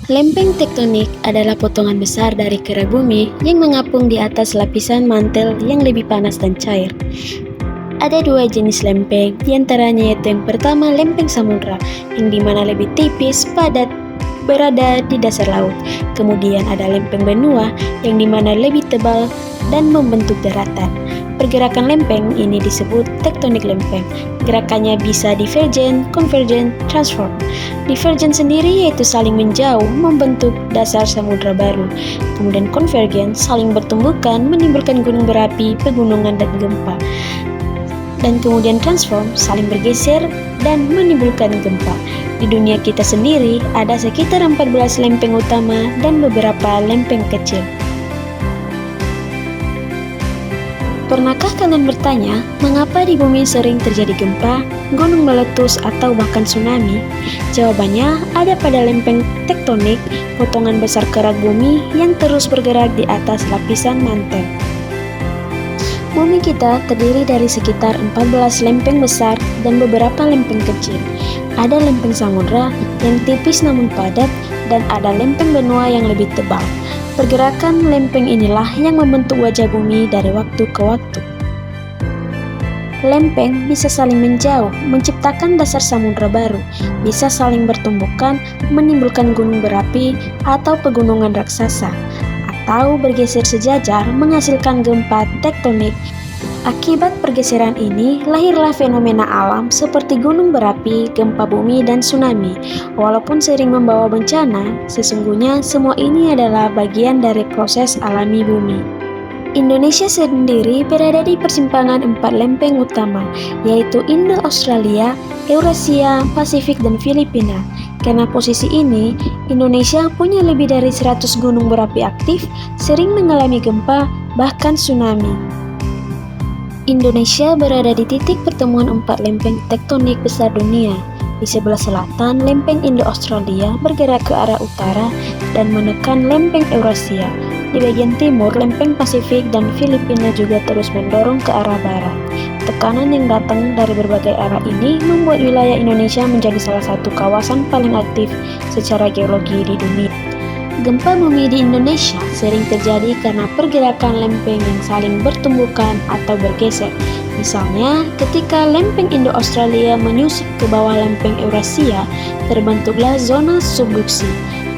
Lempeng tektonik adalah potongan besar dari kerak bumi yang mengapung di atas lapisan mantel yang lebih panas dan cair. Ada dua jenis lempeng, diantaranya yaitu yang pertama lempeng samudra, yang dimana lebih tipis, padat, berada di dasar laut. Kemudian ada lempeng benua, yang dimana lebih tebal dan membentuk daratan. Pergerakan lempeng ini disebut tektonik lempeng. Gerakannya bisa divergen, konvergen, transform. Divergen sendiri yaitu saling menjauh membentuk dasar samudra baru. Kemudian konvergen saling bertumbukan menimbulkan gunung berapi, pegunungan dan gempa. Dan kemudian transform saling bergeser dan menimbulkan gempa. Di dunia kita sendiri ada sekitar 14 lempeng utama dan beberapa lempeng kecil. Pernahkah kalian bertanya, mengapa di bumi sering terjadi gempa, gunung meletus, atau bahkan tsunami? Jawabannya ada pada lempeng tektonik, potongan besar kerak bumi yang terus bergerak di atas lapisan mantel. Bumi kita terdiri dari sekitar 14 lempeng besar dan beberapa lempeng kecil. Ada lempeng samudra yang tipis namun padat, dan ada lempeng benua yang lebih tebal. Pergerakan lempeng inilah yang membentuk wajah bumi dari waktu ke waktu. Lempeng bisa saling menjauh, menciptakan dasar samudra baru, bisa saling bertumbukan, menimbulkan gunung berapi atau pegunungan raksasa, atau bergeser sejajar menghasilkan gempa tektonik. Akibat pergeseran ini, lahirlah fenomena alam seperti gunung berapi, gempa bumi, dan tsunami. Walaupun sering membawa bencana, sesungguhnya semua ini adalah bagian dari proses alami bumi. Indonesia sendiri berada di persimpangan 4 lempeng utama, yaitu Indo-Australia, Eurasia, Pasifik, dan Filipina. Karena posisi ini, Indonesia punya lebih dari 100 gunung berapi aktif, sering mengalami gempa, bahkan tsunami. Indonesia berada di titik pertemuan 4 lempeng tektonik besar dunia. Di sebelah selatan, lempeng Indo-Australia bergerak ke arah utara dan menekan lempeng Eurasia. Di bagian timur, lempeng Pasifik dan Filipina juga terus mendorong ke arah barat. Tekanan yang datang dari berbagai arah ini membuat wilayah Indonesia menjadi salah satu kawasan paling aktif secara geologi di dunia. Gempa bumi di Indonesia sering terjadi karena pergerakan lempeng yang saling bertumbukan atau bergeser. Misalnya, ketika lempeng Indo-Australia menyusup ke bawah lempeng Eurasia, terbentuklah zona subduksi.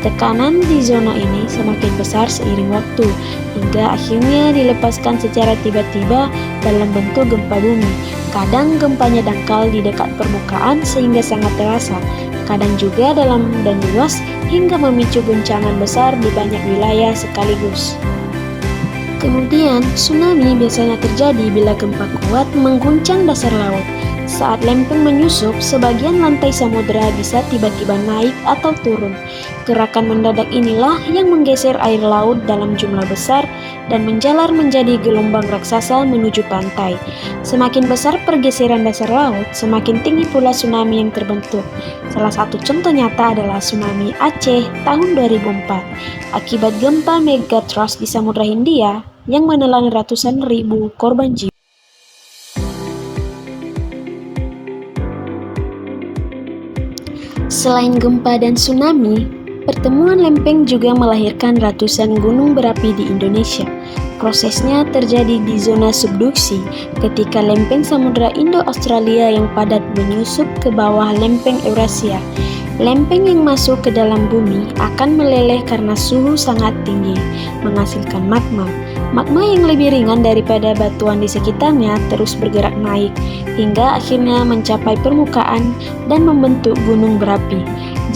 Tekanan di zona ini semakin besar seiring waktu, hingga akhirnya dilepaskan secara tiba-tiba dalam bentuk gempa bumi. Kadang gempanya dangkal di dekat permukaan sehingga sangat terasa, kadang juga dalam dan luas hingga memicu guncangan besar di banyak wilayah sekaligus. Kemudian, tsunami biasanya terjadi bila gempa kuat mengguncang dasar laut. Saat lempeng menyusup, sebagian lantai samudera bisa tiba-tiba naik atau turun. Gerakan mendadak inilah yang menggeser air laut dalam jumlah besar dan menjalar menjadi gelombang raksasa menuju pantai. Semakin besar pergeseran dasar laut, semakin tinggi pula tsunami yang terbentuk. Salah satu contoh nyata adalah tsunami Aceh tahun 2004, akibat gempa megatrust di Samudra Hindia yang menelan ratusan ribu korban jiwa. Selain gempa dan tsunami, pertemuan lempeng juga melahirkan ratusan gunung berapi di Indonesia. Prosesnya terjadi di zona subduksi ketika lempeng samudra Indo-Australia yang padat menyusup ke bawah lempeng Eurasia. Lempeng yang masuk ke dalam bumi akan meleleh karena suhu sangat tinggi, menghasilkan magma. Magma yang lebih ringan daripada batuan di sekitarnya terus bergerak naik, hingga akhirnya mencapai permukaan dan membentuk gunung berapi.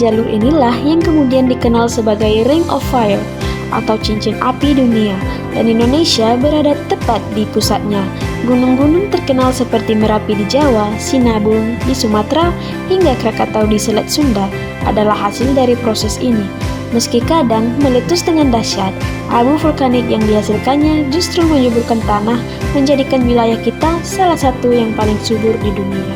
Jalur inilah yang kemudian dikenal sebagai Ring of Fire atau cincin api dunia, dan Indonesia berada tepat di pusatnya. Gunung-gunung terkenal seperti Merapi di Jawa, Sinabung di Sumatera, hingga Krakatau di Selat Sunda adalah hasil dari proses ini. Meski kadang meletus dengan dahsyat, abu vulkanik yang dihasilkannya justru menyuburkan tanah, menjadikan wilayah kita salah satu yang paling subur di dunia.